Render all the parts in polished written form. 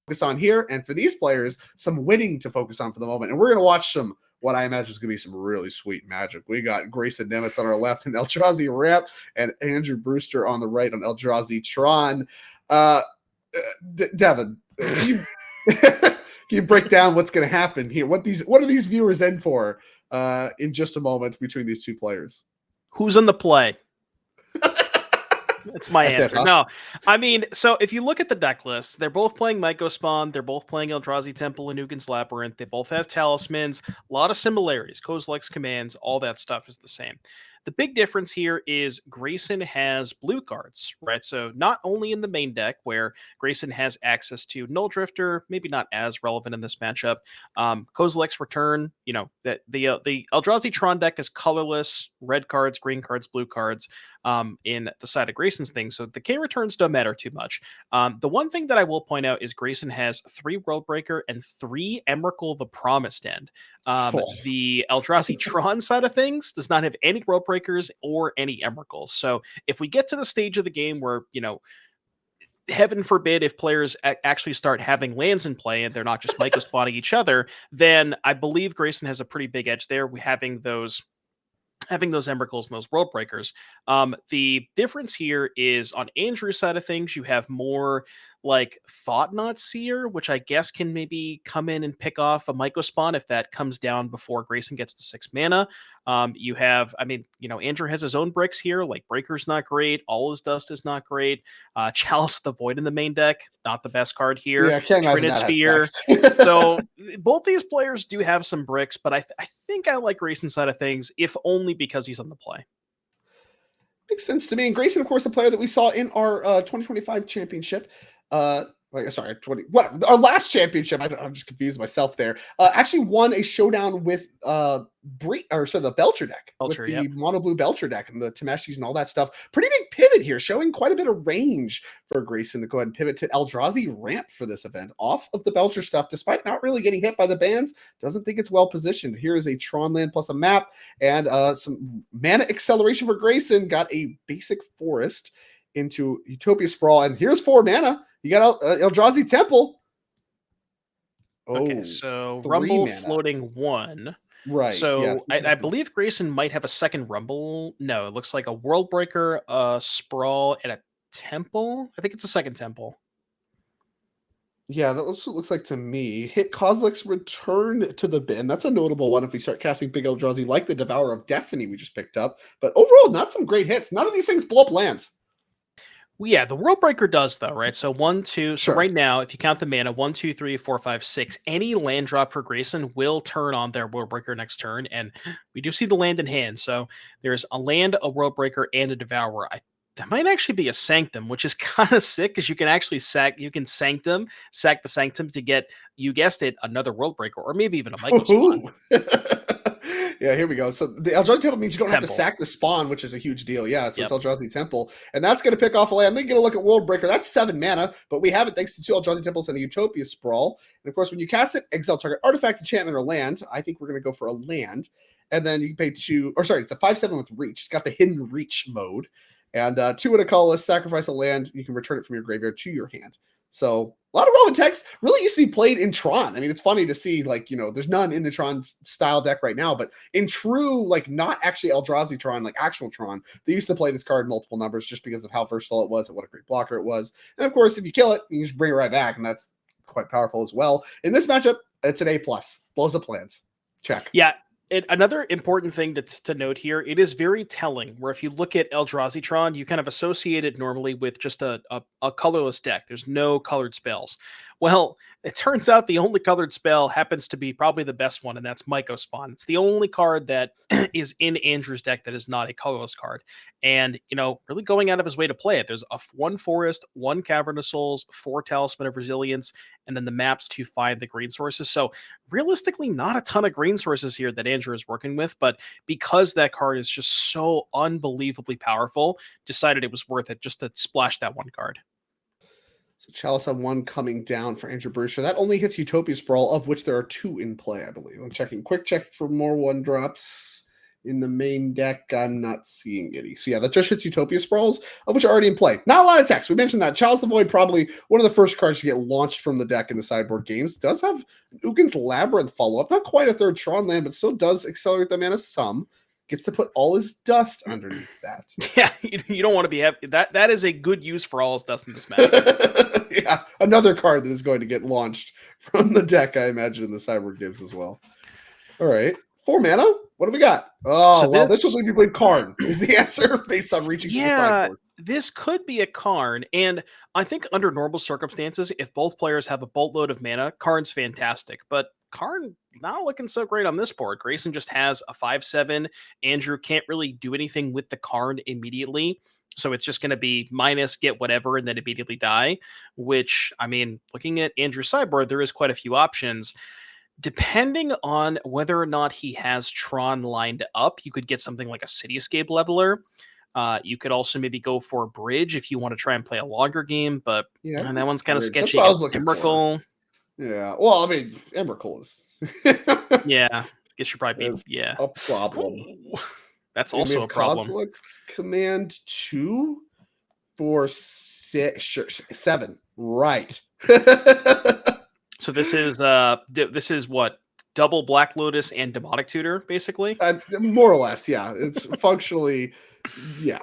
focus on here, and for these players, some winning to focus on for the moment. And we're going to watch some, what I imagine is going to be some really sweet magic. We got Grayson Nemets on our left and Eldrazi Ramp, and Andrew Brewster on the right on Eldrazi Tron. Devin, can you, can you break down what's going to happen here? What are these viewers in for in just a moment between these two players? Who's in the play? That's my answer. It, huh? No, I mean, so if you look at the deck list, they're both playing Mycospawn, they're both playing Eldrazi Temple and Nuken's Labyrinth, they both have talismans, a lot of similarities, Kozilek's commands, all that stuff is the same. The big difference here is Grayson has blue cards, right? So not only in the main deck where Grayson has access to Null Drifter, maybe not as relevant in this matchup. Kozilek's Return, you know, that the Eldrazi Tron deck is colorless, red cards, green cards, blue cards in the side of Grayson's thing. So the K returns don't matter too much. The one thing that I will point out is Grayson has 3 Worldbreaker and 3 Emrakul the Promised End. The Eldrazi Tron side of things does not have any Worldbreakers or any Emrakuls. So if we get to the stage of the game where, you know, heaven forbid if players actually start having lands in play and they're not just Myco-spawning each other, then I believe Grayson has a pretty big edge there. Having those Emrakuls and those Worldbreakers. The difference here is on Andrew's side of things, you have more like Thought-Knot Seer, which I guess can maybe come in and pick off a Mycospawn if that comes down before Grayson gets to 6 mana. You have, I mean, you know, Andrew has his own bricks here, like Breaker's not great, All Is Dust is not great, Chalice of the Void in the main deck, not the best card here. Yeah, Trinid Sphere. So both these players do have some bricks, but I think I like Grayson's side of things, if only because he's on the play. Makes sense to me. And Grayson, of course, a player that we saw in our 2025 championship. Our last championship. I'm just confused myself there. Actually won a showdown with the Belcher deck, with the mono blue Belcher deck and the Temeshis and all that stuff. Pretty big pivot here, showing quite a bit of range for Grayson to go ahead and pivot to Eldrazi Ramp for this event off of the Belcher stuff, despite not really getting hit by the bans. Doesn't think it's well positioned. Here is a Tron land plus a map and some mana acceleration for Grayson. Got a basic forest into Utopia Sprawl, and here's 4 mana. You got Eldrazi Temple. Okay, so Rumble mana. Floating 1. Right. So yes, I believe Grayson might have a second Rumble. No, it looks like a Worldbreaker, a Sprawl, and a Temple. I think it's a second Temple. Yeah, that looks like to me. Hit Kozilek's Return to the bin. That's a notable one if we start casting big Eldrazi like the Devourer of Destiny we just picked up. But overall, not some great hits. None of these things blow up lands. Well, yeah, the Worldbreaker does though, right? So 1, 2. So right now, if you count the mana, 1, 2, 3, 4, 5, 6, any land drop for Grayson will turn on their Worldbreaker next turn, and we do see the land in hand. So there's a land, a Worldbreaker, and a Devourer. That might actually be a Sanctum, which is kind of sick because you can actually sack the Sanctum to get, you guessed it, another Worldbreaker or maybe even a Mycospawn. Yeah, here we go. So the Eldrazi Temple means you don't have to sack the spawn, which is a huge deal. Yeah, so it's Eldrazi Temple. And that's going to pick off a land. Then you're going to look at Worldbreaker. That's 7 mana, but we have it thanks to 2 Eldrazi Temples and a Utopia Sprawl. And of course, when you cast it, exile target artifact, enchantment, or land. I think we're going to go for a land. And then you can pay 2, or sorry, it's a 5/7 with reach. It's got the hidden reach mode. And 2 in a colorless, sacrifice a land. You can return it from your graveyard to your hand. So a lot of relevant text really used to be played in Tron. I mean, it's funny to see, like, you know, there's none in the Tron style deck right now, but in true, like, not actually Eldrazi Tron, like actual Tron, they used to play this card in multiple numbers just because of how versatile it was and what a great blocker it was. And of course, if you kill it, you just bring it right back, and that's quite powerful as well. In this matchup, it's an A+. Blows up lands. Check. Yeah. Another important thing to note here, it is very telling where if you look at Eldrazi Tron, you kind of associate it normally with just a colorless deck. There's no colored spells. Well, it turns out the only colored spell happens to be probably the best one, and that's Mycospawn. It's the only card that is in Andrew's deck that is not a colorless card. And, you know, really going out of his way to play it. There's 1 Forest, 1 Cavern of Souls, 4 Talisman of Resilience, and then the maps to find the green sources. So realistically, not a ton of green sources here that Andrew is working with, but because that card is just so unbelievably powerful, decided it was worth it just to splash that 1 card. So Chalice on 1 coming down for Andrew Brewster. That only hits Utopia Sprawl, of which there are 2 in play, I believe. I'm checking. Quick check for more 1 drops. In the main deck, I'm not seeing any. So yeah, that just hits Utopia Sprawls, of which are already in play. Not a lot of text. We mentioned that. Chalice of the Void, probably one of the first cards to get launched from the deck in the sideboard games. Does have Ugin's Labyrinth follow-up. Not quite a third Tron land, but still does accelerate the mana some. Gets to put all his dust underneath that. Yeah, you don't want to be happy. That is a good use for all his dust in this match. Yeah, another card that is going to get launched from the deck, I imagine, in the sideboard games as well. All right. 4 mana. What do we got? Oh, So well, this would leave you playing Karn is the answer based on reaching for the sideboard. This could be a Karn, and I think under normal circumstances, if both players have a boatload of mana, Karn's fantastic. But Karn not looking so great on this board. Grayson just has a 5/7. Andrew can't really do anything with the Karn immediately. So it's just going to be minus, get whatever, and then immediately die. Which, I mean, looking at Andrew's sideboard, there is quite a few options. Depending on whether or not he has Tron lined up, you could get something like a Cityscape Leveler. You could also maybe go for a Bridge if you want to try and play a longer game, but that one's kind of sketchy. That's what I was looking for. Yeah, well, I mean, Emrakul is. Yeah, guess you're probably a problem. Ooh, that's also a problem. Kozilek's Command 2 for 7. Right. So this is what, double Black Lotus and Demonic Tutor, basically? More or less, yeah. It's functionally, yeah,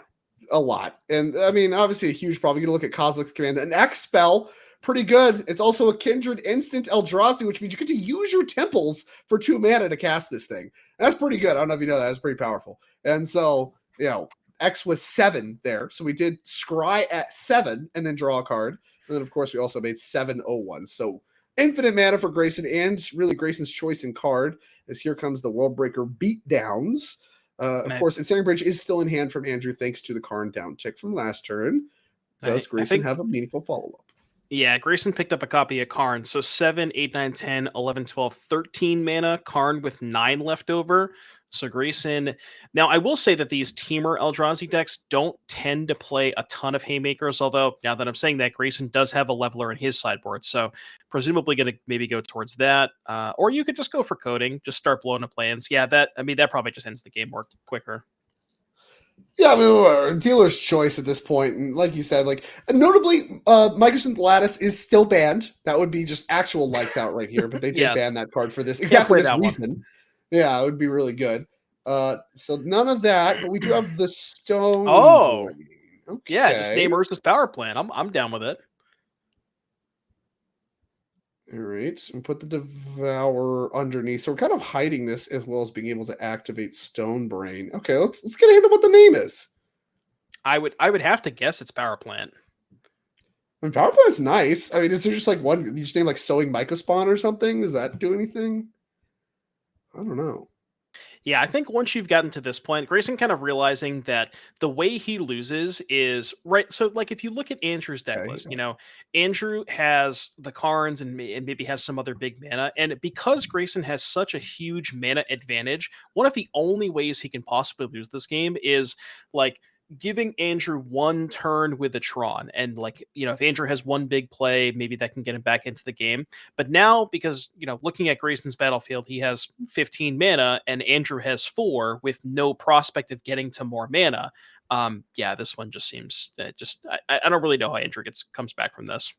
a lot. And I mean, obviously a huge problem. You can look at Kozilek's Command. An X spell, pretty good. It's also a Kindred instant Eldrazi, which means you get to use your temples for 2 mana to cast this thing. That's pretty good. I don't know if you know that. That's pretty powerful. And so, X was 7 there. So we did Scry at 7 and then draw a card. And then, of course, we also made 7/01. So infinite mana for Grayson, and really Grayson's choice in card, as here comes the Worldbreaker Beatdowns. Of course, Ensnaring Bridge is still in hand from Andrew, thanks to the Karn down tick from last turn. Does Grayson have a meaningful follow-up? Yeah, Grayson picked up a copy of Karn. So 7, 8, 9, 10, 11, 12, 13 mana. Karn with 9 left over. So Grayson... Now, I will say that these Teamer Eldrazi decks don't tend to play a ton of Haymakers, although now that I'm saying that, Grayson does have a Leveler in his sideboard, so presumably going to maybe go towards that. Or you could just go for coding, just start blowing up lands. Yeah, that probably just ends the game more quicker. Yeah, I mean, dealer's choice at this point, and like you said, notably, Microsoft Lattice is still banned. That would be just actual lights out right here, but they did ban that card for this exactly this reason. One. Yeah, it would be really good. So none of that, but we do have the Stone. Oh, okay. Yeah, just name Urza's Power Plant. I'm down with it. All right, and put the Devourer underneath. So we're kind of hiding this as well as being able to activate Stone Brain. Okay, let's get into what the name is. I would have to guess it's Power Plant. I mean, Power Plant's nice. I mean, is there just one you just name Sowing Mycospawn or something? Does that do anything? I don't know. Yeah, I think once you've gotten to this point, Grayson kind of realizing that the way he loses is right. So, if you look at Andrew's deck list, Andrew has the Karns and maybe has some other big mana. And because Grayson has such a huge mana advantage, one of the only ways he can possibly lose this game is giving Andrew one turn with a Tron. And if Andrew has one big play, maybe that can get him back into the game. But now, because, looking at Grayson's battlefield, he has 15 mana and Andrew has 4 with no prospect of getting to more mana. This one just seems I don't really know how Andrew comes back from this.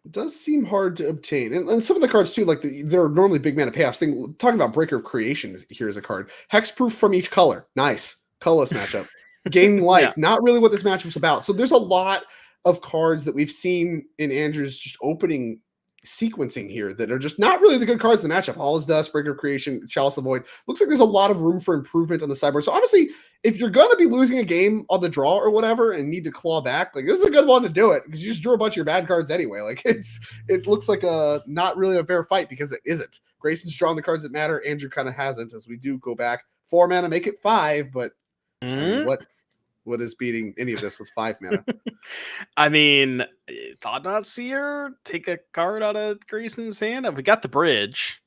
It does seem hard to obtain. And some of the cards too, they're normally big mana payoffs. Talking about Breaker of Creation, here's a card. Hexproof from each color. Nice. Colorless matchup. Gaining life, not really what this matchup's about. So there's a lot of cards that we've seen in Andrew's just opening sequencing here that are just not really the good cards in the matchup. All is Dust, Breaker of Creation, Chalice of the Void. Looks like there's a lot of room for improvement on the sideboard. So honestly, if you're going to be losing a game on the draw or whatever and need to claw back, this is a good one to do it because you just drew a bunch of your bad cards anyway. It looks like a not really a fair fight because it isn't. Grayson's drawn the cards that matter. Andrew kind of hasn't, as we do go back 4 mana, make it 5, but I mean, what is beating any of this with 5 mana? I mean, Thought Knot Seer, take a card out of Grayson's hand. We got the Bridge,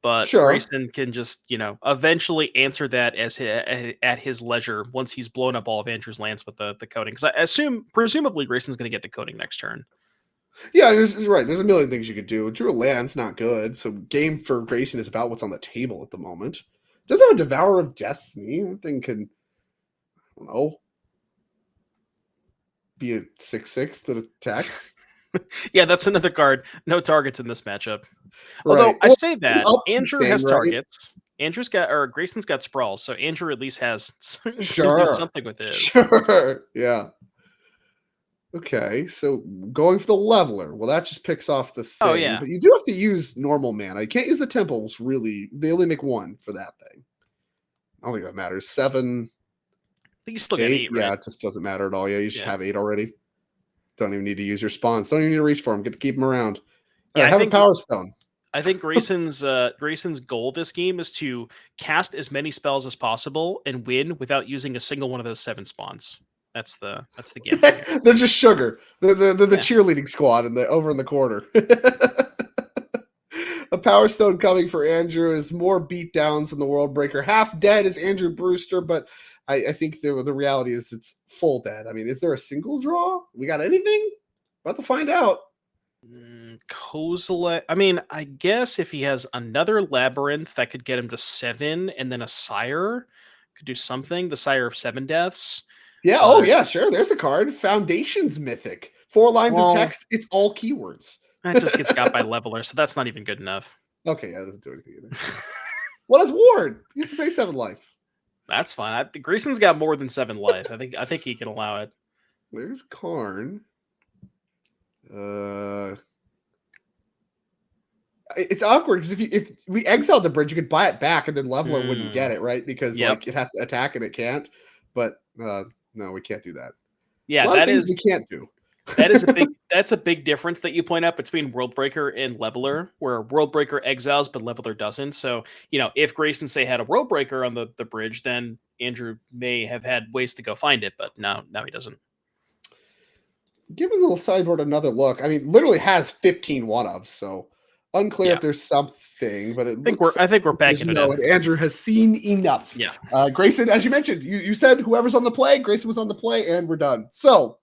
but Grayson can just, eventually answer that at his leisure once he's blown up all of Andrew's lands with the coding. Because presumably Grayson's going to get the coding next turn. Yeah, there's a million things you could do. Drew a land's not good, so game for Grayson is about what's on the table at the moment. Does have a Devourer of Destiny. That thing can, I don't know, be a 6/6 that attacks. Yeah, that's another card. No targets in this matchup. Although Right. I Well, say an that upkeep Andrew thing, has right? targets. Andrew's got or Grayson's got sprawl, so Andrew at least has can do Sure. something with his. Sure. Yeah. Okay, so going for the leveler. Well, that just picks off the Oh thing, yeah. but you do have to use normal mana. You can't use the temples, really. They only make one for that thing. I don't think that matters. 7, I think you still got 8. 8, Yeah, right? it just doesn't matter at all. Yeah, you should Yeah. have 8 already. Don't even need to use your spawns. Don't even need to reach for them. Get to keep them around. All Yeah, right, have a power stone. I think Grayson's goal this game is to cast as many spells as possible and win without using a single one of those 7 spawns. That's the gambit here. They're just sugar. The Yeah. cheerleading squad over in the corner. A power stone coming for Andrew is more beatdowns than the World Breaker. Half dead is Andrew Brewster, but I think the reality is it's full dead. I mean, is there a single draw? We got anything? About to find out. Kozilek. I mean, I guess if he has another labyrinth that could get him to 7, and then a sire could do something. The Sire of 7 Deaths. Yeah. Oh, But yeah. Sure. There's a card. Foundations Mythic. 4 lines of well, text. It's all keywords. that just gets got by leveler, so that's not even good enough. Okay. Yeah. That doesn't do anything either. What is Ward? He has to pay 7 life. That's fine. Grayson's got more than 7 life. I think he can allow it. Where's Karn? It's awkward because if we exiled the bridge, you could buy it back, and then leveler wouldn't get it, right? Because Yep. like it has to attack and it can't. But no, we can't do that. Yeah, a lot of things we can't do. That's a big difference that you point out between World Breaker and Leveler, where World Breaker exiles but Leveler doesn't. So, if Grayson say had a World Breaker on the bridge, then Andrew may have had ways to go find it, but now he doesn't. Giving the sideboard another look. I mean, literally has 15 one-ofs, so unclear if there's something, but I think we're backing it up. Andrew has seen enough. Yeah. Grayson, as you mentioned, you said whoever's on the play, Grayson was on the play, and we're done. So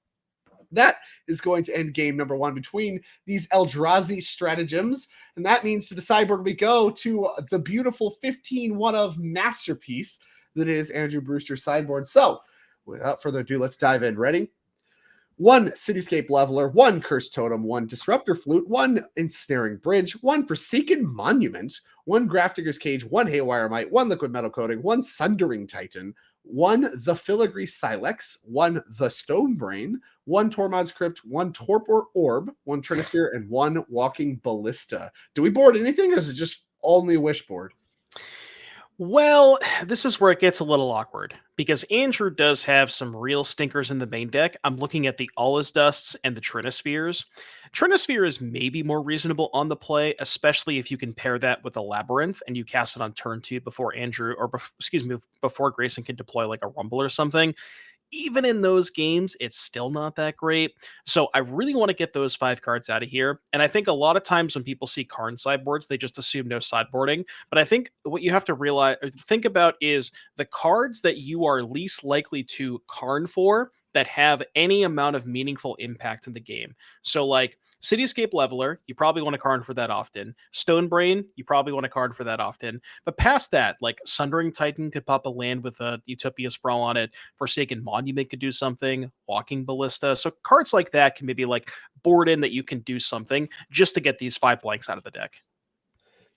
that is going to end game number 1 between these Eldrazi stratagems. And that means to the sideboard, we go to the beautiful 15 one-of masterpiece that is Andrew Brewster's sideboard. So without further ado, let's dive in. Ready? 1 Cityscape Leveler, 1 Cursed Totem, 1 Disruptor Flute, 1 Ensnaring Bridge, 1 Forsaken Monument, 1 Grafdigger's Cage, 1 Haywire Might, 1 Liquid Metal Coating, 1 Sundering Titan, 1 The Filigree Silex, 1 The Stone Brain, 1 Tormod's Crypt, 1 Torpor Orb, 1 Trinisphere, and 1 Walking Ballista. Do we board anything, or is it just only a wish board? Well, this is where it gets a little awkward because Andrew does have some real stinkers in the main deck. I'm looking at the All-Is Dusts and the Trinispheres. Trinisphere is maybe more reasonable on the play, especially if you can pair that with a Labyrinth and you cast it on turn 2 before before Grayson can deploy like a Rumble or something. Even in those games, it's still not that great. So I really want to get those 5 cards out of here. And I think a lot of times when people see Karn sideboards, they just assume no sideboarding. But I think what you have to think about is the cards that you are least likely to Karn for that have any amount of meaningful impact in the game. So like Cityscape Leveler, you probably want to Karn for that often. Stonebrain, you probably want to Karn for that often. But past that, like Sundering Titan could pop a land with a Utopia Sprawl on it. Forsaken Monument could do something. Walking Ballista. So cards like that can maybe like board in that you can do something just to get these 5 blanks out of the deck.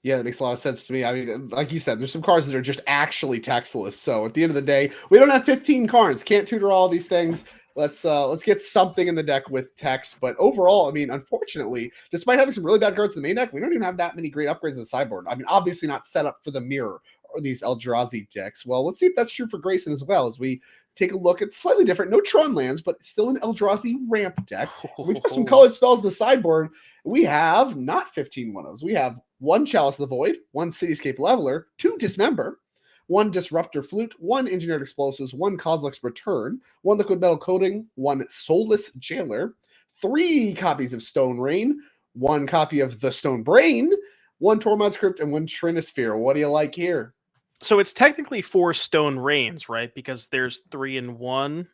Yeah, that makes a lot of sense to me. I mean, like you said, there's some cards that are just actually textless. So at the end of the day, we don't have 15 cards. Can't tutor all these things. Let's get something in the deck with text. But overall, I mean, unfortunately, despite having some really bad cards in the main deck, we don't even have that many great upgrades in the sideboard. I mean, obviously not set up for the mirror or these Eldrazi decks. Well, let's see if that's true for Grayson as well, as we take a look at slightly different, no Tron lands, but still an Eldrazi ramp deck. We put some colored spells in the sideboard. We have not 15 one-ofs. We have 1 Chalice of the Void, 1 Cityscape Leveler, 2 Dismember, 1 Disruptor Flute, 1 Engineered Explosives, 1 Kozilek's Return, 1 Liquid Metal Coating, 1 Soulless Jailer, 3 copies of Stone Rain, 1 copy of the Stone Brain, 1 Tormod's Crypt, and 1 Trinisphere. What do you like here? So it's technically 4 Stone Rains, right? Because there's 3 in 1.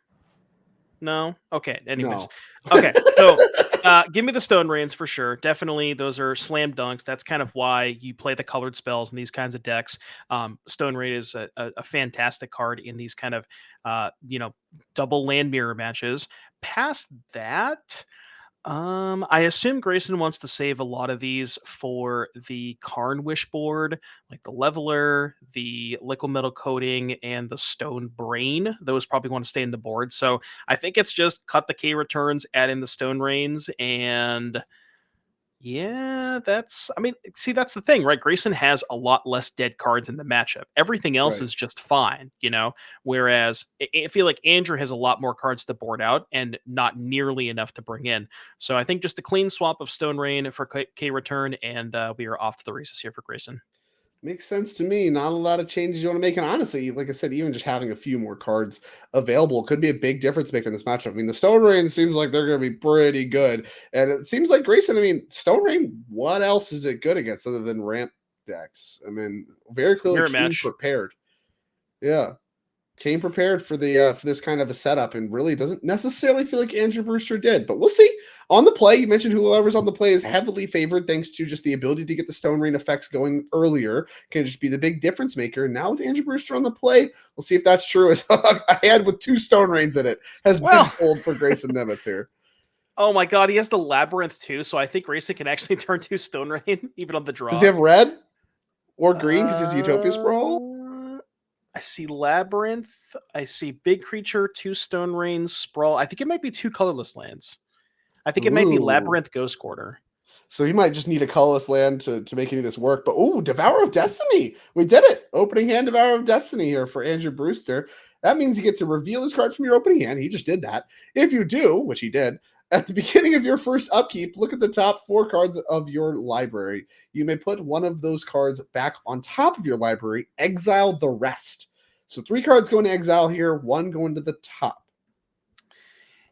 No? Okay. Anyways. No. Okay. So Give me the Stone Rains for sure. Definitely, those are slam dunks. That's kind of why you play the colored spells in these kinds of decks. Stone Rain is a fantastic card in these kind of, double land mirror matches. Past that, I assume Grayson wants to save a lot of these for the Karn Wish board, like the Leveler, the Liquid Metal Coating, and the Stone Brain. Those probably want to stay in the board. So I think it's just cut the K returns, add in the Stone Rains, and yeah, that's the thing, right? Grayson has a lot less dead cards in the matchup. Everything else Right. is just fine, Whereas I feel like Andrew has a lot more cards to board out and not nearly enough to bring in. So I think just a clean swap of Stone Rain for K return, and we are off to the races here for Grayson. Makes sense to me. Not a lot of changes you want to make. And honestly, like I said, even just having a few more cards available could be a big difference maker in this matchup. I mean, the Stone Rain seems like they're going to be pretty good. And it seems like Grayson, I mean, Stone Rain, what else is it good against other than ramp decks? I mean, very clearly Mirror came match. prepared. Yeah. Came prepared for the for this kind of a setup and really doesn't necessarily feel like Andrew Brewster did. But we'll see. On the play, you mentioned whoever's on the play is heavily favored thanks to just the ability to get the Stone Rain effects going earlier. Can just be the big difference maker. And now with Andrew Brewster on the play, we'll see if that's true. As a hand with 2 Stone Rains in it has been Well, pulled for Grayson Nemets here. oh my god, he has the Labyrinth too, so I think Grayson can actually turn 2 Stone Rain even on the Does he draw. have red or green because he's Utopia Sprawl? Uh, I see Labyrinth. I see Big Creature, 2 Stone Rains, Sprawl. I think it might be 2 colorless lands. I think it might be Ooh. Labyrinth, Ghost Quarter. So he might just need a colorless land to make any of this work. But ooh, Devourer of Destiny. We did it. Opening hand Devourer of Destiny here for Andrew Brewster. That means you get to reveal his card from your opening hand. He just did that. If you do, which he did, at the beginning of your first upkeep, look at the top 4 cards of your library. You may put one of those cards back on top of your library, exile the rest. So 3 cards going to exile here, 1 going to the top.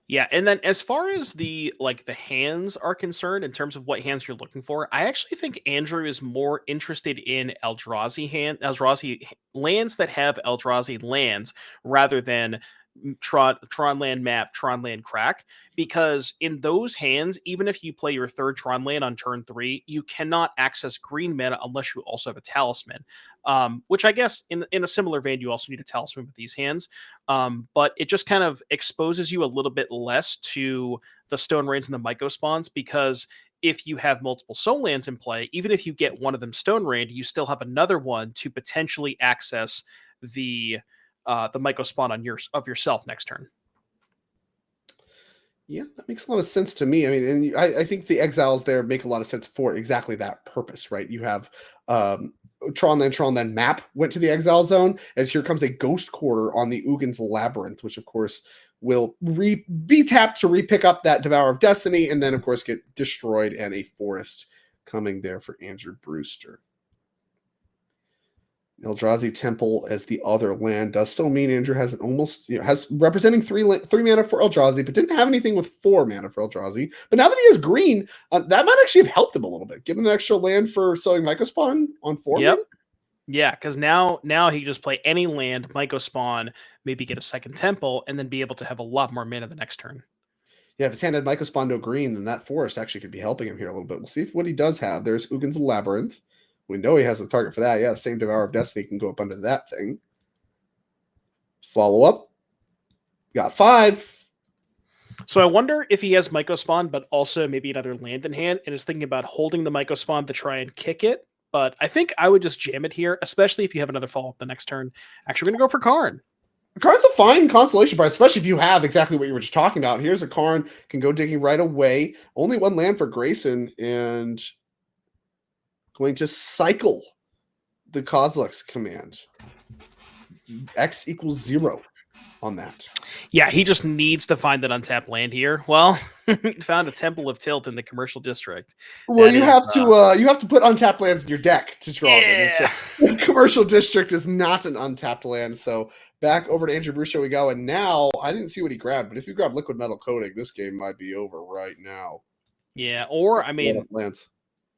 Yeah, and then as far as the hands are concerned, in terms of what hands you're looking for, I actually think Andrew is more interested in Eldrazi lands that have Eldrazi lands rather than Tron land map, Tron land crack, because in those hands, even if you play your 3rd Tron land on turn 3, you cannot access green mana unless you also have a talisman. Which I guess in a similar vein, you also need a talisman with these hands. But it just kind of exposes you a little bit less to the Stone Rains and the Myco spawns, because if you have multiple soul lands in play, even if you get one of them Stone Rained, you still have another one to potentially access the Myco spawn on yourself next turn. Yeah, that makes a lot of sense to me. I mean, and I think the exiles there make a lot of sense for exactly that purpose, right? You have Tron then map went to the exile zone, as here comes a Ghost Quarter on the Ugin's Labyrinth, which of course will be tapped to re-pick up that Devourer of Destiny, and then of course get destroyed, and a forest coming there for Andrew Brewster. Eldrazi Temple as the other land does still mean Andrew has an almost, has representing 3 mana for Eldrazi, but didn't have anything with 4 mana for Eldrazi. But now that he has green, that might actually have helped him a little bit. Give him an extra land for selling Myco Spawn on 4. Yep. Maybe? Yeah, because now he can just play any land, Myco spawn, maybe get a 2nd temple, and then be able to have a lot more mana the next turn. Yeah, if his hand had Myco Spawn no green, then that forest actually could be helping him here a little bit. We'll see what he does have. There's Ugin's Labyrinth. We know he has a target for that. Yeah, the same Devourer of Destiny can go up under that thing. Follow up. Got 5. So I wonder if he has Myco spawn, but also maybe another land in hand, and is thinking about holding the Myco spawn to try and kick it. But I think I would just jam it here, especially if you have another follow-up the next turn. Actually, we're going to go for Karn. Karn's a fine consolation prize, especially if you have exactly what you were just talking about. Here's a Karn, can go digging right away. Only 1 land for Grayson, and going to cycle the Kozilek's command. X equals 0 on that. Yeah, he just needs to find that untapped land here. Well, found a Temple of Tilt in the commercial district. Well, you have to put untapped lands in your deck to draw them. Yeah. The commercial district is not an untapped land. So back over to Andrew Brewster we go. And now I didn't see what he grabbed, but if you grab Liquid Metal Coating, this game might be over right now. Yeah, or I mean, lands.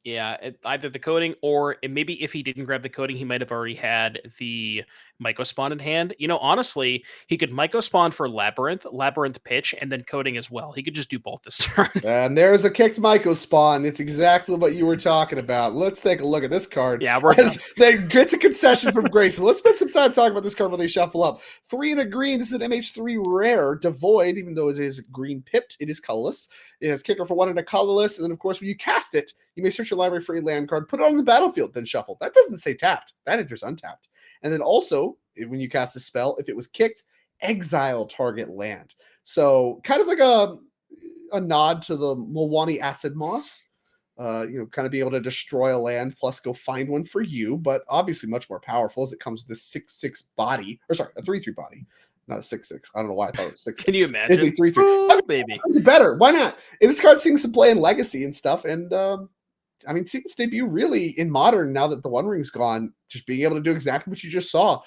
Yeah, either the coding or maybe if he didn't grab the coding, he might have already had the Myco Spawn in hand, honestly, he could Myco Spawn for Labyrinth, Labyrinth Pitch, and then coding as well. He could just do both this turn. And there's a kicked Myco Spawn. It's exactly what you were talking about. Let's take a look at this card. Yeah, we're done. They get a concession from Grayson. Let's spend some time talking about this card when they shuffle up. 3 in a green. This is an MH3 rare, devoid, even though it is green pipped. It is colorless. It has kicker for 1 and a colorless. And then, of course, when you cast it, you may search your library for a land card, put it on the battlefield, then shuffle. That doesn't say tapped. That enters untapped. And then also, when you cast the spell, if it was kicked, exile target land. So kind of like a nod to the Mulwani Acid Moss. Kind of be able to destroy a land plus go find one for you, but obviously much more powerful as it comes with this 6/6 body, or sorry, a 3/3 body, not a 6/6. I don't know why I thought it was 6. Can you imagine? It's a 3/3. Oh, baby. Better. Why not? And this card's seeing some play in Legacy and stuff, and seeing its debut really in Modern now that the One Ring's gone, just being able to do exactly what you just saw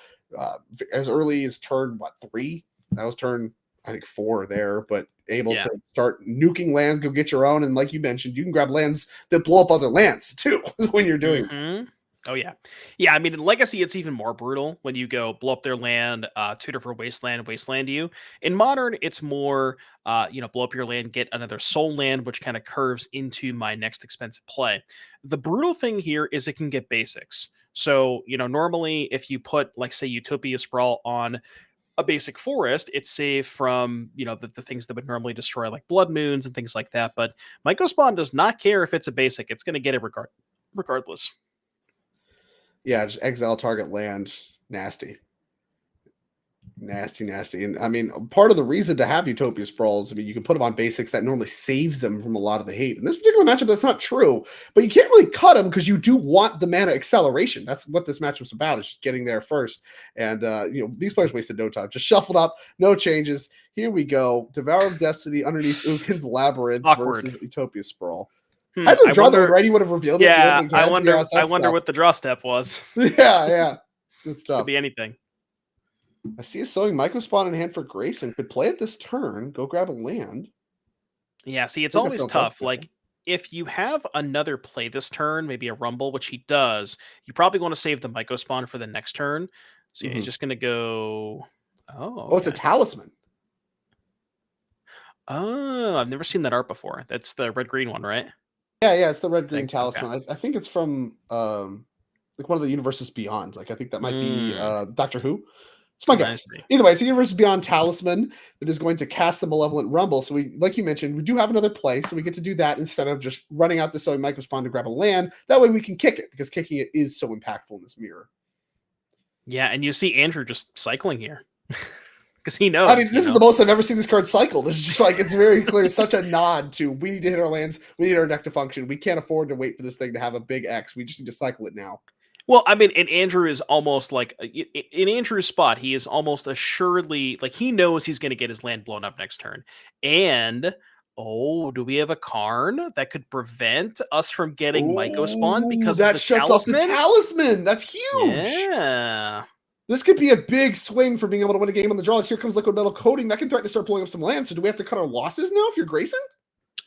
as early as turn 3. That was turn, I think, 4 there, but able to start nuking lands, go get your own, and like you mentioned, you can grab lands that blow up other lands too when you're doing it. Oh yeah. Yeah, I mean in Legacy it's even more brutal when you go blow up their land, tutor for wasteland you. In Modern, it's more blow up your land, get another soul land, which kind of curves into my next expensive play. The brutal thing here is it can get basics. So, normally if you put, like, say, Utopia Sprawl on a basic forest, it's safe from, the things that would normally destroy, like Blood Moons and things like that. But Myco Spawn does not care if it's a basic. It's going to get it regardless. Yeah, just exile target land. Nasty. And I mean, part of the reason to have Utopia Sprawls, you can put them on basics that normally saves them from a lot of the hate. In this particular matchup, that's not true, but you can't really cut them because you do want the mana acceleration. That's what this matchup's about, is just getting there first. And, these players wasted no time. Just shuffled up, no changes. Here we go. Devourer of Destiny underneath Ukin's Labyrinth versus Utopia Sprawl. I had to draw the already would have revealed it. Yeah, I wonder what the draw step was. Yeah. Good stuff. Could be anything. I see a Sowing Myco Spawn in hand for Grayson. Could play it this turn. Go grab a land. Yeah, see, it's always tough. Like, if you have another play this turn, maybe a Rumble, which he does, you probably want to save the Myco Spawn for the next turn. So yeah, he's just going to go... Oh, it's a Talisman. Oh, I've never seen that art before. That's the red-green one, right? Yeah, it's the red-green Talisman. Okay. I think it's from like one of the Universes Beyond. Like, I think that might be Doctor Who. It's my guess. Either way, it's a Universes Beyond Talisman that is going to cast the Malevolent Rumble. So we, like you mentioned, we do have another play, so we get to do that instead of just running out the Sowing Myco Spawn to grab a land. That way we can kick it, because kicking it is so impactful in this mirror. Yeah, and you see Andrew just cycling here. Because he knows. I mean, this is the most I've ever seen this card cycled. It's just like, it's very clear, such a nod to, we need to hit our lands, we need our deck to function. We can't afford to wait for this thing to have a big X. We just need to cycle it now. Well, I mean, and Andrew is almost like, in Andrew's spot, he is almost assuredly, like, he knows he's going to get his land blown up next turn. And, do we have a Karn that could prevent us from getting Myco Spawn because that of the shuts Talisman? Off the Talisman. That's huge. Yeah. This could be a big swing for being able to win a game on the draws. Here comes Liquid Metal Coating. That can threaten to start pulling up some lands. So do we have to cut our losses now if you're Grayson?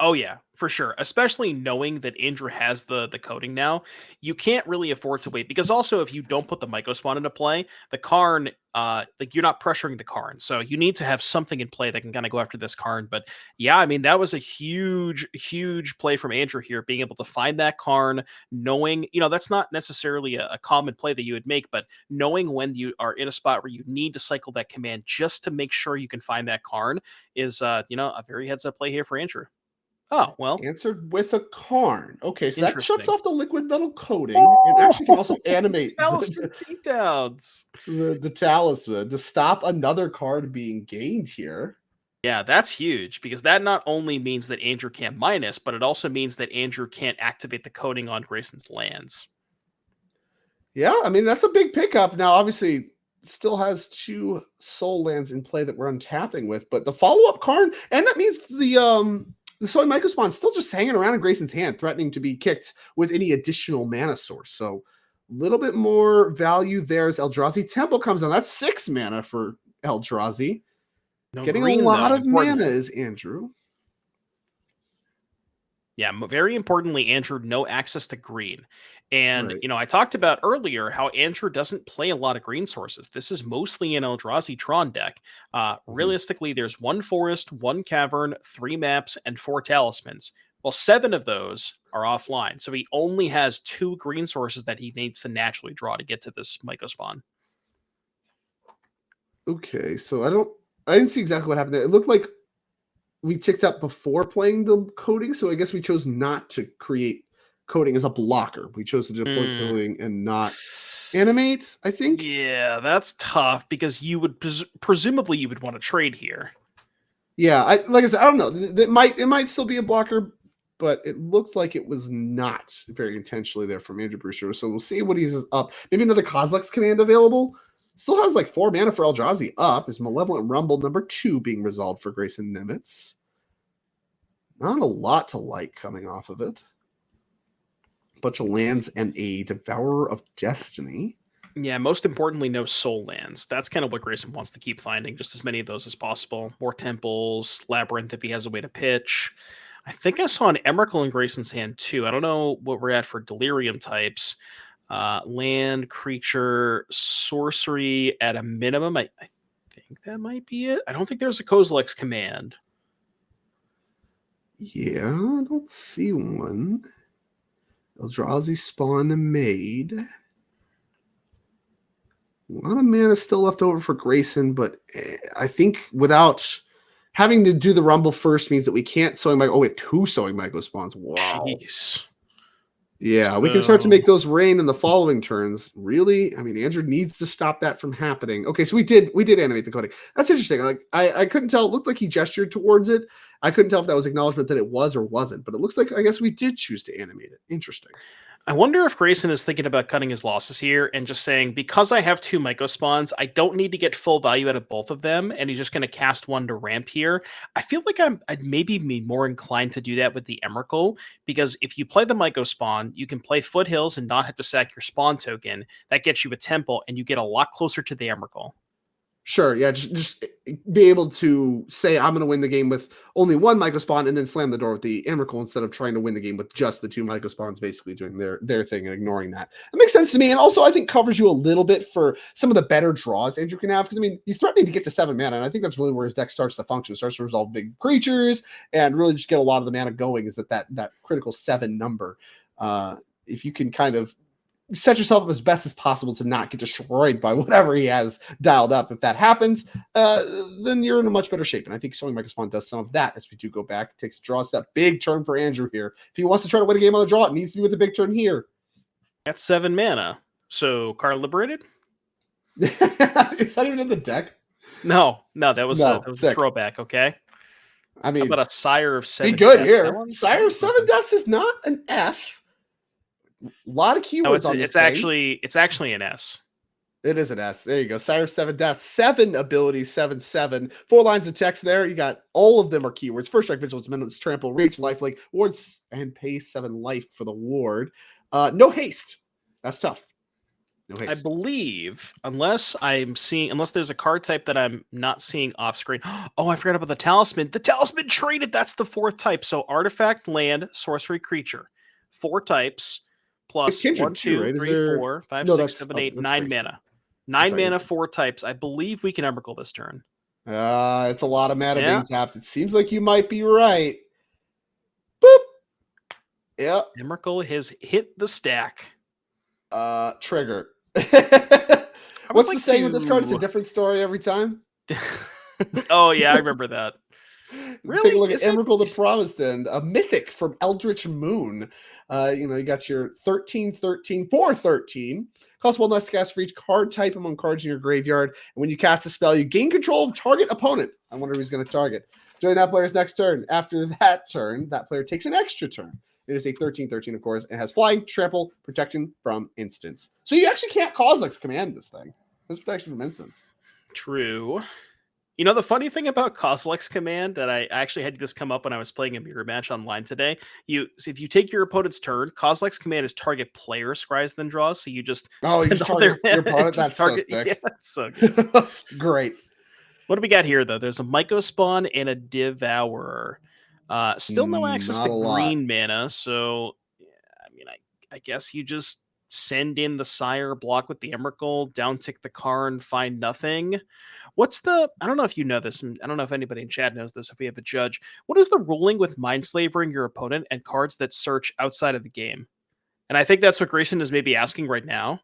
Oh, yeah, for sure. Especially knowing that Andrew has the coding now. You can't really afford to wait. Because also, if you don't put the Myco Spawn into play, the Karn, you're not pressuring the Karn. So you need to have something in play that can kind of go after this Karn. But yeah, I mean, that was a huge, huge play from Andrew here, being able to find that Karn, knowing, that's not necessarily a common play that you would make, but knowing when you are in a spot where you need to cycle that command just to make sure you can find that Karn is, a very heads-up play here for Andrew. Oh, well. Answered with a Karn. Okay, so that shuts off the Liquid Metal Coating. And actually can also animate the Talisman to stop another card being gained here. Yeah, that's huge, because that not only means that Andrew can't minus, but it also means that Andrew can't activate the coding on Grayson's lands. Yeah, I mean, that's a big pickup. Now, obviously, still has 2 soul lands in play that we're untapping with, but the follow-up Karn, and that means the Sowing Myco Spawn still just hanging around in Grayson's hand, threatening to be kicked with any additional mana source. So a little bit more value there as Eldrazi Temple comes on. That's 6 mana for Eldrazi. Getting a lot of mana is Andrew. Yeah, very importantly, Andrew, no access to green. And, Right. I talked about earlier how Andrew doesn't play a lot of green sources. This is mostly an Eldrazi Tron deck. Mhm. Realistically, there's one forest, one cavern, 3 maps, and 4 talismans. Well, 7 of those are offline. So he only has 2 green sources that he needs to naturally draw to get to this Myco spawn. Okay, so I didn't see exactly what happened there. It looked like we ticked up before playing the coding, so I guess we chose not to create coding as a blocker. We chose to deploy Hmm. coding and not animate, I think. Yeah, that's tough because you would presumably you would want to trade here. Yeah, like I said, I don't know. It might still be a blocker, but it looked like it was not very intentionally there from Andrew Brewster. So we'll see what he's up. Maybe another Kozilek's command available. Still has like 4 mana for Eldrazi up. Is Malevolent Rumble #2 being resolved for Grayson Nemets? Not a lot to like coming off of it. Bunch of lands and a Devourer of Destiny. Yeah, most importantly, no soul lands. That's kind of what Grayson wants to keep finding, just as many of those as possible. More temples, labyrinth if he has a way to pitch. I think I saw an Emrakul in Grayson's hand too. I don't know what we're at for delirium types. Land, creature, sorcery at a minimum. I think that might be it. I don't think there's a Kozilek's command. Yeah, I don't see one. Eldrazi spawn made. A lot of mana still left over for Grayson, but I think without having to do the Rumble first means that we can't sowing Myco. Oh, we have 2 sowing Myco spawns. Wow. Jeez. Yeah, we can start to make those rain in the following turns. Really? I mean, Andrew needs to stop that from happening. Okay, so we did animate the coding. That's interesting. Like I couldn't tell. It looked like he gestured towards it. I couldn't tell if that was acknowledgement that it was or wasn't, but it looks like I guess we did choose to animate it. Interesting. I wonder if Grayson is thinking about cutting his losses here and just saying, because I have 2 Myco spawns, I don't need to get full value out of both of them, and he's just going to cast one to ramp here. I feel like I'd maybe be more inclined to do that with the Emrakul, because if you play the Myco spawn, you can play Foothills and not have to sack your spawn token. That gets you a temple, and you get a lot closer to the Emrakul. Sure, yeah, just be able to say I'm going to win the game with only 1 Myco spawn and then slam the door with the Emrakul instead of trying to win the game with just the 2 Myco spawns, basically doing their thing and ignoring that. It makes sense to me, and also I think covers you a little bit for some of the better draws Andrew can have, because I mean he's threatening to get to 7 mana, and I think that's really where his deck starts to function, starts to resolve big creatures and really just get a lot of the mana going. Is that critical 7 number? If you can kind of set yourself up as best as possible to not get destroyed by whatever he has dialed up. If that happens, then you're in a much better shape. And I think sowing Myco spawn does some of that as we do go back. It takes a draw step. Big turn for Andrew here. If he wants to try to win a game on the draw, it needs to be with a big turn here. That's 7 mana. So, card liberated? Is that even in the deck? No, that was a sick. throwback, okay? I mean, how about a Sire of 7 be good Deaths? here. Sire of 7 Deaths is not an F. A lot of keywords on this it's actually an S. It is an S. There you go. Sire 7 Deaths, 7 abilities, 7/7. 4 lines of text there. You got all of them are keywords. First strike, vigilance, minutes, trample, reach, lifelink, wards, and pay 7 life for the ward. No haste. That's tough. No haste. I believe, unless there's a card type that I'm not seeing off screen. Oh, I forgot about the talisman. The talisman traded. That's the 4th type. So artifact, land, sorcery, creature. 4 types. Plus 1, 2, 3, 4, 5, 6, 7, 8, 9 mana. 9 mana, 4 types. I believe we can Emrakul this turn. It's a lot of mana being tapped. It seems like you might be right. Boop. Yep. Emrakul has hit the stack. Trigger. What's the saying with this card? It's a different story every time. Oh yeah, I remember that. Really? Take a look at Emrakul the Promised End, a mythic from Eldritch Moon. You got your 13/13 for 13. Cost 1 less cast for each card type among cards in your graveyard. And when you cast a spell, you gain control of target opponent. I wonder who's going to target. During that player's next turn. After that turn, that player takes an extra turn. It is a 13/13, of course, and has flying, trample, protection from instants. So you actually can't Kozilek's command this thing. This protection from instants. True. You know, the funny thing about Kozilek's command that I actually had this come up when I was playing a mirror match online today. If you take your opponent's turn, Kozilek's command is target player scries then draws. So you just you target your opponent. That's target, so sick. Yeah, that's so good. Great. What do we got here though? There's a Myco spawn and a Devourer. Still no access Not to a lot. green mana, so yeah, I mean, I guess you just send in the Sire, block with the Emrakul, down tick the Karn, find nothing. What's the? I don't know if you know this. And I don't know if anybody in chat knows this. If we have a judge, what is the ruling with Mindslavering your opponent and cards that search outside of the game? And I think that's what Grayson is maybe asking right now.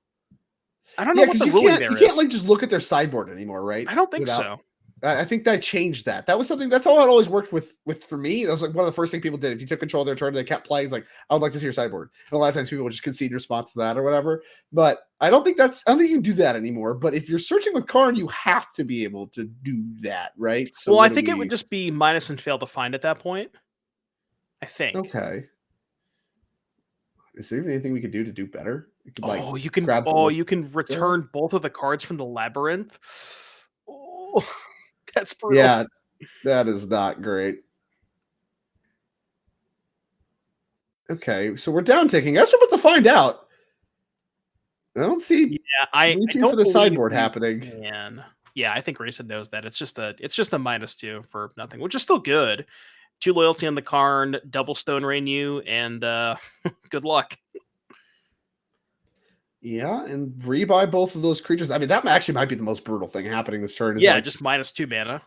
I don't know Yeah, what because the you ruling can't there is. like just look at their sideboard anymore, right? I don't think Without so. I think that changed that. That was something that's how it always worked with for me. That was like one of the first things people did. If you took control of their turn, they kept playing. It's like, I would like to see your sideboard. And a lot of times people would just concede response to that or whatever. But I don't think you can do that anymore. But if you're searching with Karn, you have to be able to do that, right? So Well, I think it would just be minus and fail to find at that point. I think. Okay. Is there even anything we could do better? You can return both of the cards from the labyrinth. Oh, that's brutal. Yeah, that is not great. Okay, so we're down ticking. That's what we're about to find out. I don't see reaching for the sideboard happening. Man. Yeah, I think Grayson knows that. It's just a -2 for nothing, which is still good. 2 loyalty on the Karn, double Stone Rain you, and good luck. Yeah, and rebuy both of those creatures. I mean, that actually might be the most brutal thing happening this turn. Yeah, just -2 mana.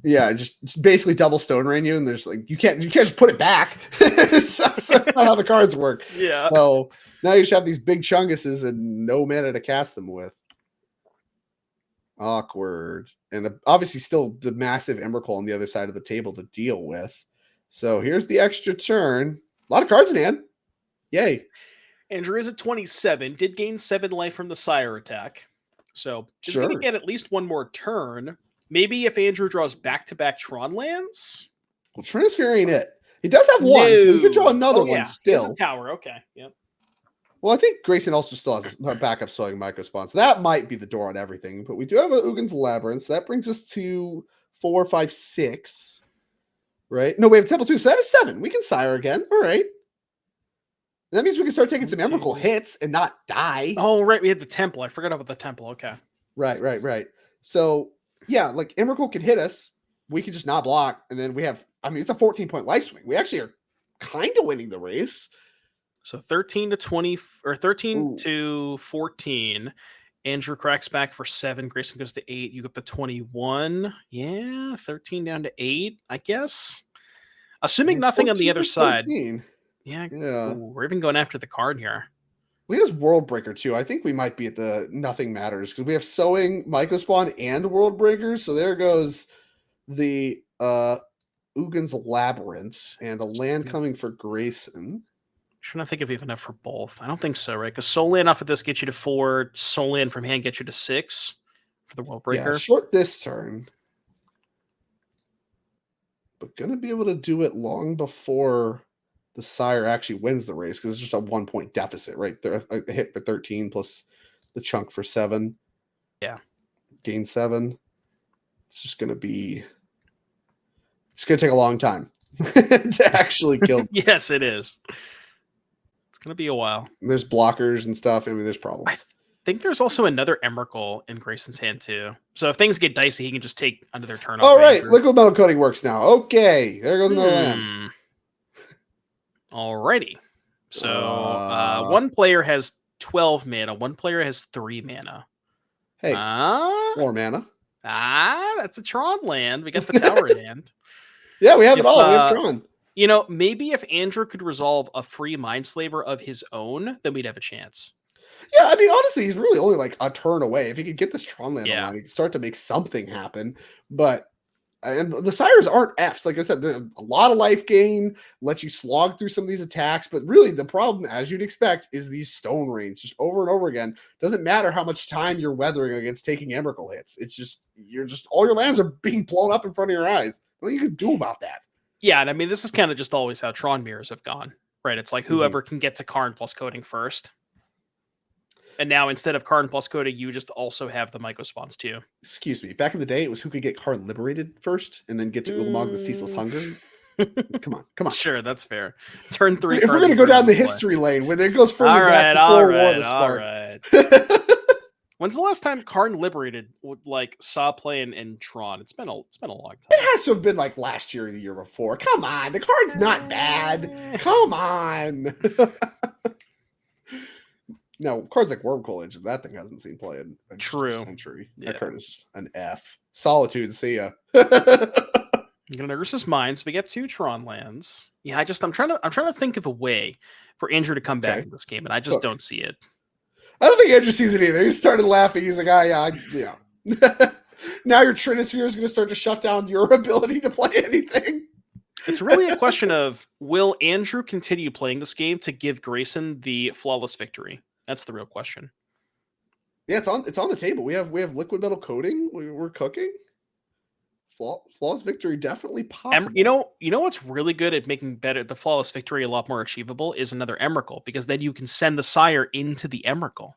Yeah, just basically double Stone Rain you, and there's like you can't just put it back. that's not how the cards work. Yeah. So now you just have these big chunguses and no mana to cast them with. Awkward. And obviously still the massive Emrakul on the other side of the table to deal with. So here's the extra turn. A lot of cards in hand. Yay. Andrew is at 27, did gain 7 life from the Sire attack. So he's going to get at least one more turn. Maybe if Andrew draws back-to-back Tron lands? Well, transfer ain't it. He does have one, so he could draw another one still. He has a tower, okay. Yep. Well, I think Grayson also still has a backup sewing microspawn, so that might be the door on everything. But we do have a Ugin's Labyrinth, so that brings us to 4, 5, 6. Right? No, we have Temple 2, so that is 7. We can Sire again. All right. That means we can start taking some Emrakul hits and not die. Oh, right. We had the Temple. I forgot about the Temple. Okay. Right. So, yeah, like Emrakul can hit us. We can just not block. And then we have, I mean, it's a 14-point life swing. We actually are kind of winning the race. So 13 to 20 or 13 to 14. Andrew cracks back for 7. Grayson goes to 8. You go up to 21. Yeah, 13 down to 8, I guess. Assuming nothing on the other side. Yeah. Ooh, we're even going after the card here. We have World Breaker too. I think we might be at the nothing matters because we have Sowing, Microspawn, and World Breakers. So there goes the Ugin's Labyrinth and a land coming for Grayson. I'm trying to think if we have enough for both. I don't think so, right? Because Soul Land off of this gets you to 4. Soul Land from hand gets you to 6 for the World Breaker. Yeah, short this turn. But going to be able to do it long before the Sire actually wins the race because it's just a 1-point deficit, right? There, a hit for 13 plus the chunk for 7. Yeah. Gain 7. It's just going to be... It's going to take a long time to actually kill. Yes, it is. It's going to be a while. There's blockers and stuff. I mean, there's problems. I think there's also another Emrakul in Grayson's hand, too. So if things get dicey, he can just take another turn off. All right. Look how metal coating works now. Okay. There goes another land. Alrighty. So one player has 12 mana. One player has 3 mana. Hey, 4 mana. That's a Tron land. We got the tower in hand. Yeah, we have it all. We have Tron. You know, maybe if Andrew could resolve a free Mindslaver of his own, then we'd have a chance. Yeah, I mean, honestly, he's really only like a turn away. If he could get this Tron land online, he could start to make something happen. But and the Sires aren't Fs. Like I said, a lot of life gain, let you slog through some of these attacks. But really, the problem, as you'd expect, is these Stone Rains just over and over again. Doesn't matter how much time you're weathering against taking Emrakul hits. It's just, all your lands are being blown up in front of your eyes. What you can do about that? Yeah, and I mean, this is kind of just always how Tron mirrors have gone, right? It's like whoever can get to Karn plus coding first. And now instead of Karn plus coding, you just also have the Microspawns too. Excuse me. Back in the day, it was who could get Karn liberated first and then get to Ulamog the Ceaseless Hunger. Come on. Sure, that's fair. Turn 3. If we're going to go down the history lane, when it goes further back before War of the Spark. When's the last time Karn Liberated like saw play in Tron? It's been a long time. It has to have been like last year or the year before. Come on, the card's not bad. Come on. No, cards like Wormcoil Engine, that thing hasn't seen play in a century. That card is just an F. Solitude, see ya. I'm gonna nurse his mind, so we get 2 Tron lands. Yeah, I'm trying to think of a way for Andrew to come back in this game, and I just don't see it. I don't think Andrew sees it either. He started laughing. He's like, yeah. Now your Trinisphere is going to start to shut down your ability to play anything. It's really a question of, will Andrew continue playing this game to give Grayson the flawless victory? That's the real question. Yeah, it's on the table. We have liquid metal coating. We're cooking. Flawless victory definitely possible. You know what's really good at making the flawless victory a lot more achievable is another Emrakul, because then you can send the Sire into the Emrakul.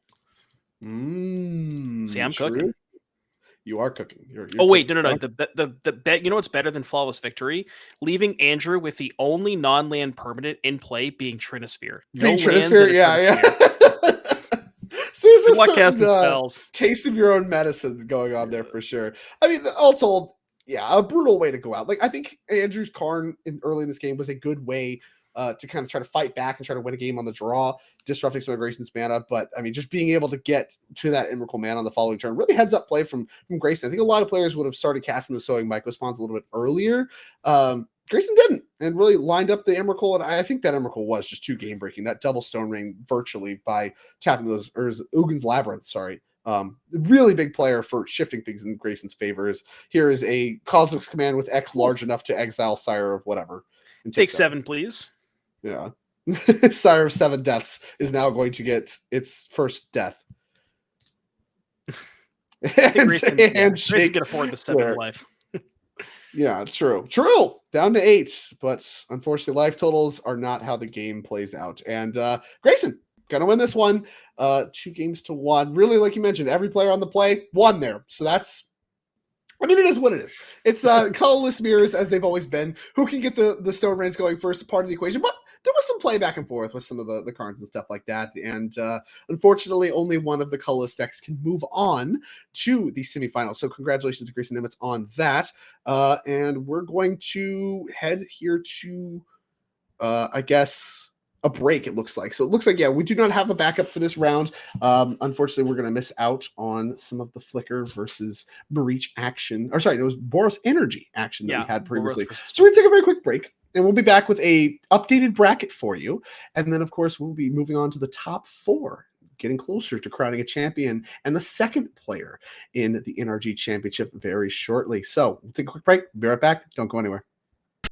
See, I'm cooking. You are cooking. You're wait, no. The bet. You know what's better than flawless victory? Leaving Andrew with the only non-land permanent in play being Trinisphere. No Trinisphere, yeah. So there's a certain taste of your own medicine going on there for sure. I mean, all told, yeah, a brutal way to go out. Like, I think Andrew's Karn early in this game was a good way to kind of try to fight back and try to win a game on the draw, disrupting some of Grayson's mana. But I mean, just being able to get to that Emrakul mana on the following turn, really heads up play from Grayson. I think a lot of players would have started casting the Sowing Myco spawns a little bit earlier. Grayson didn't, and really lined up the Emrakul, and I think that Emrakul was just too game breaking. That double Stone Ring virtually by tapping those, or Ugin's Labyrinth, sorry. Really big player for shifting things in Grayson's favor. Here is a Cosmic's Command with X large enough to exile Sire of whatever. And take 7, please. Yeah. Sire of 7 deaths is now going to get its first death. Grayson can afford the step in life. Yeah, true. Down to 8, but unfortunately, life totals are not how the game plays out. And Grayson gonna win this one. 2 games to 1. Really, like you mentioned, every player on the play won there. So that's, I mean, it is what it is. It's colorless mirrors as they've always been. Who can get the Stone Rains going first, part of the equation? But there was some play back and forth with some of the cards and stuff like that. And unfortunately, only one of the colorless decks can move on to the semifinals. So congratulations to Grayson Nemets on that. And we're going to head here to, I guess, a break, it looks like. So it looks like, yeah, we do not have a backup for this round. Unfortunately, we're going to miss out on some of the Flicker versus Breach action. Or sorry, it was Boros Energy action that we had previously. So we're going to take a very quick break, and we'll be back with a updated bracket for you. And then, of course, we'll be moving on to the top 4, getting closer to crowning a champion and the second player in the NRG Championship very shortly. So we'll take a quick break. Be right back. Don't go anywhere.